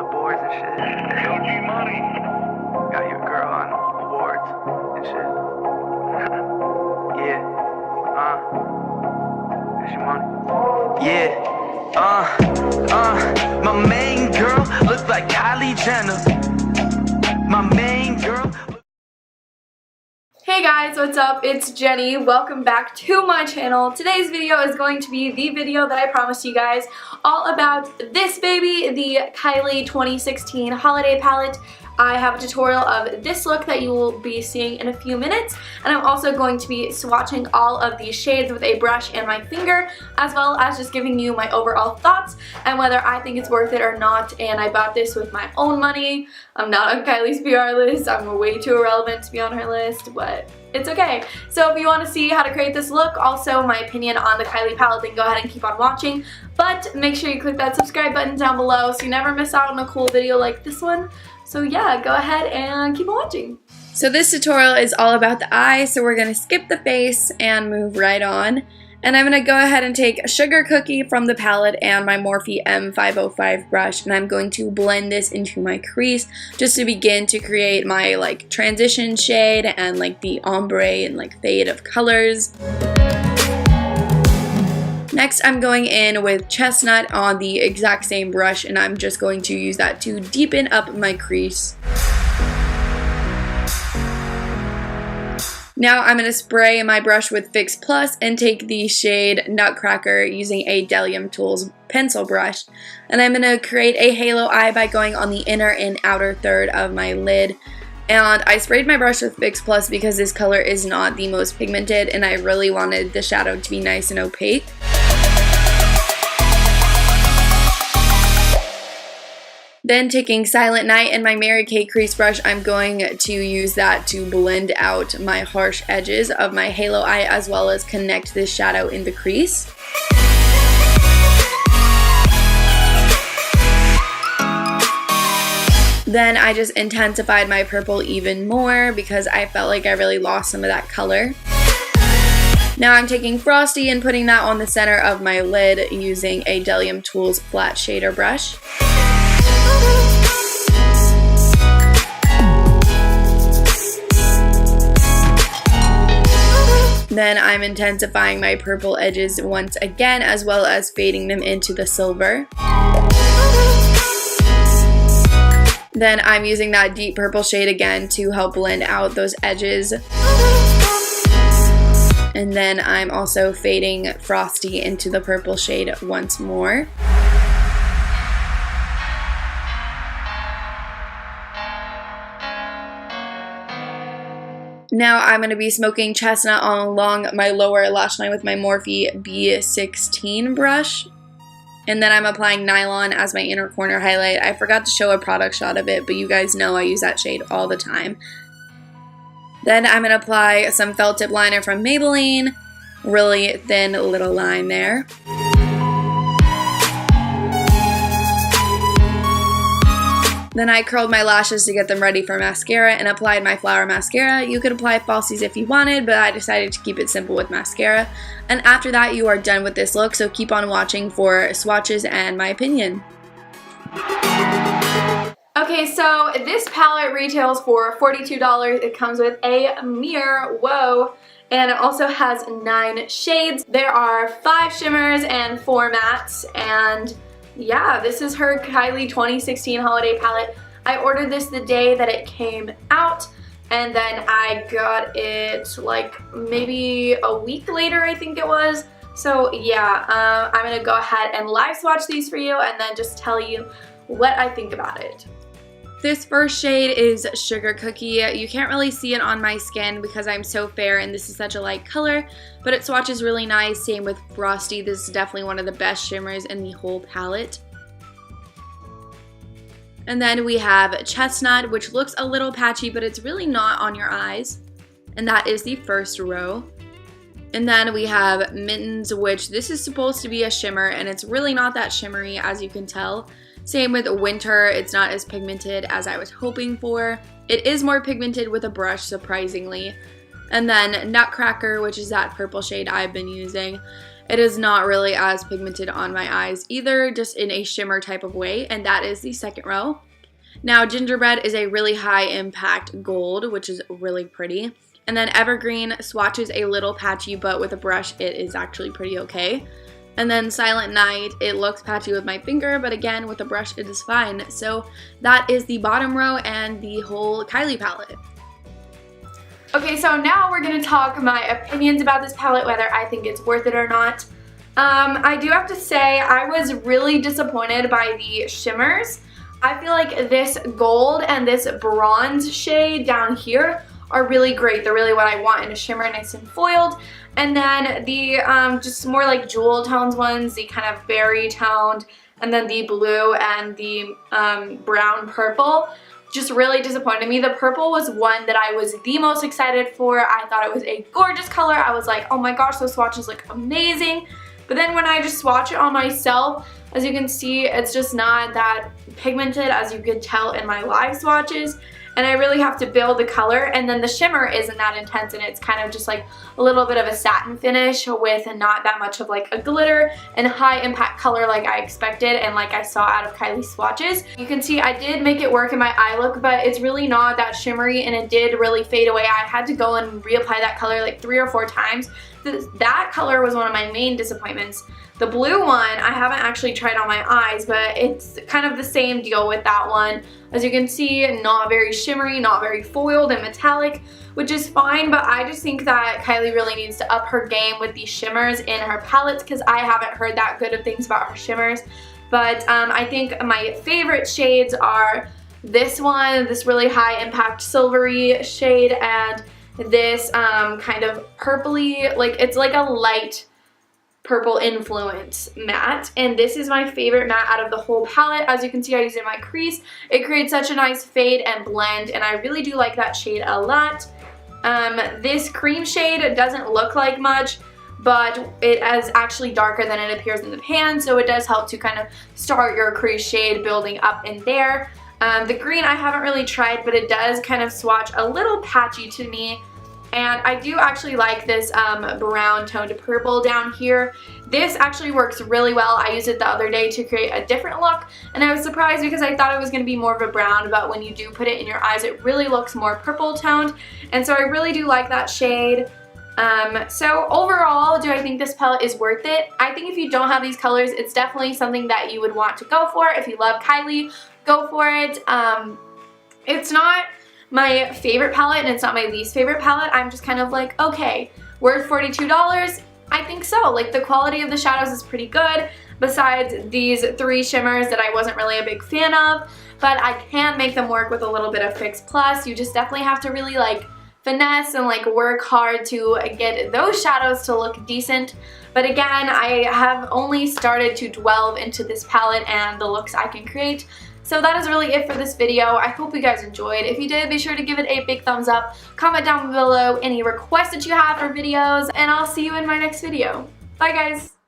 the boards and shit. OG money. Got your girl on awards and shit. Yeah. That's your money. Yeah. My main girl look like Kylie Jenna. My main girl. Hey guys, what's up? It's Jenny. Welcome back to my channel. Today's video is going to be the video that I promised you guys all about this baby, the Kylie 2016 holiday palette. I have a tutorial of this look that you will be seeing in a few minutes, and I'm also going to be swatching all of these shades with a brush and my finger, as well as just giving you my overall thoughts and whether I think it's worth it or not. And I bought this with my own money. I'm not on Kylie's PR list. I'm way too irrelevant to be on her list, but it's okay. So if you want to see how to create this look, also my opinion on the Kylie palette, then go ahead and keep on watching. But make sure you click that subscribe button down below so you never miss out on a cool video like this one. So yeah, go ahead and keep on watching. So this tutorial is all about the eye, so we're going to skip the face and move right on. And I'm going to go ahead and take Sugar Cookie from the palette and my Morphe M505 brush, and I'm going to blend this into my crease just to begin to create my like transition shade and like the ombre and like fade of colors. Next, I'm going in with Chestnut on the exact same brush, and I'm just going to use that to deepen up my crease. Now I'm going to spray my brush with Fix Plus and take the shade Nutcracker using a Delium Tools pencil brush. And I'm going to create a halo eye by going on the inner and outer third of my lid. And I sprayed my brush with Fix Plus because this color is not the most pigmented and I really wanted the shadow to be nice and opaque. Then taking Silent Night and my Mary Kay crease brush, I'm going to use that to blend out my harsh edges of my halo eye as well as connect this shadow in the crease. Then I just intensified my purple even more because I felt like I really lost some of that color. Now I'm taking Frosty and putting that on the center of my lid using a Delium Tools flat shader brush. Then I'm intensifying my purple edges once again, as well as fading them into the silver. Then I'm using that deep purple shade again to help blend out those edges. And then I'm also fading Frosty into the purple shade once more. Now I'm going to be smoking Chestnut along my lower lash line with my Morphe B16 brush. And then I'm applying Nylon as my inner corner highlight. I forgot to show a product shot of it, but you guys know I use that shade all the time. Then I'm going to apply some felt tip liner from Maybelline. Really thin little line there. Then I curled my lashes to get them ready for mascara and applied my Flower mascara. You could apply falsies if you wanted, but I decided to keep it simple with mascara. And after that, you are done with this look, so keep on watching for swatches and my opinion. Okay, so this palette retails for $42. It comes with a mirror, whoa, and it also has 9 shades. There are 5 shimmers and 4 mattes, and yeah, this is her Kylie 2016 holiday palette. I ordered this the day that it came out, and then I got it like maybe a week later, I think it was. So yeah, I'm gonna go ahead and live swatch these for you and then just tell you what I think about it. This first shade is Sugar Cookie. You can't really see it on my skin because I'm so fair and this is such a light color, but it swatches really nice. Same with Frosty. This is definitely one of the best shimmers in the whole palette. And then we have Chestnut, which looks a little patchy, but it's really not on your eyes. And that is the first row. And then we have Mittens, which this is supposed to be a shimmer, and it's really not that shimmery, as you can tell. Same with Winter, it's not as pigmented as I was hoping for. It is more pigmented with a brush, surprisingly. And then Nutcracker, which is that purple shade I've been using. It is not really as pigmented on my eyes either, just in a shimmer type of way, and that is the second row. Now, Gingerbread is a really high impact gold, which is really pretty. And then Evergreen swatches a little patchy, but with a brush it is actually pretty okay. And then Silent Night, it looks patchy with my finger, but again, with a brush it is fine. So that is the bottom row and the whole Kylie palette. Okay, so now we're going to talk my opinions about this palette, whether I think it's worth it or not. I do have to say I was really disappointed by the shimmers. I feel like this gold and this bronze shade down here are really great. They're really what I want in a shimmer, nice and foiled. And then the just more like jewel tones ones, the kind of berry toned, and then the blue and the brown purple just really disappointed me. The purple was one that I was the most excited for. I thought it was a gorgeous color. I was like, oh my gosh, those swatches look amazing. But then when I just swatch it on myself, as you can see, it's just not that pigmented as you could tell in my live swatches. And I really have to build the color, and then the shimmer isn't that intense, and it's kind of just like a little bit of a satin finish with not that much of like a glitter and high impact color like I expected and like I saw out of Kylie's swatches. You can see I did make it work in my eye look, but it's really not that shimmery, and it did really fade away. I had to go and reapply that color like 3 or 4 times. That color was one of my main disappointments. The blue one, I haven't actually tried on my eyes, but it's kind of the same deal with that one. As you can see, not very shimmery, not very foiled and metallic, which is fine, but I just think that Kylie really needs to up her game with these shimmers in her palettes, because I haven't heard that good of things about her shimmers. But I think my favorite shades are this one, this really high impact silvery shade, and this kind of purpley, like it's like a light purple influence matte, and this is my favorite matte out of the whole palette. As you can see, I use it in my crease. It creates such a nice fade and blend, and I really do like that shade a lot. This cream shade doesn't look like much, but it is actually darker than it appears in the pan, so it does help to kind of start your crease shade building up in there. The green I haven't really tried, but it does kind of swatch a little patchy to me. And I do actually like this brown toned purple down here. This actually works really well. I used it the other day to create a different look, and I was surprised because I thought it was going to be more of a brown, but when you do put it in your eyes, it really looks more purple toned, and so I really do like that shade. So overall, do I think this palette is worth it? I think if you don't have these colors, it's definitely something that you would want to go for. If you love Kylie, go for it. It's not my favorite palette, and it's not my least favorite palette. I'm just kind of like, okay, worth $42? I think so. Like, the quality of the shadows is pretty good, besides these 3 shimmers that I wasn't really a big fan of, but I can make them work with a little bit of Fix Plus. You just definitely have to really like finesse and like work hard to get those shadows to look decent. But again, I have only started to delve into this palette and the looks I can create. So that is really it for this video. I hope you guys enjoyed. If you did, be sure to give it a big thumbs up. Comment down below any requests that you have for videos, and I'll see you in my next video. Bye guys!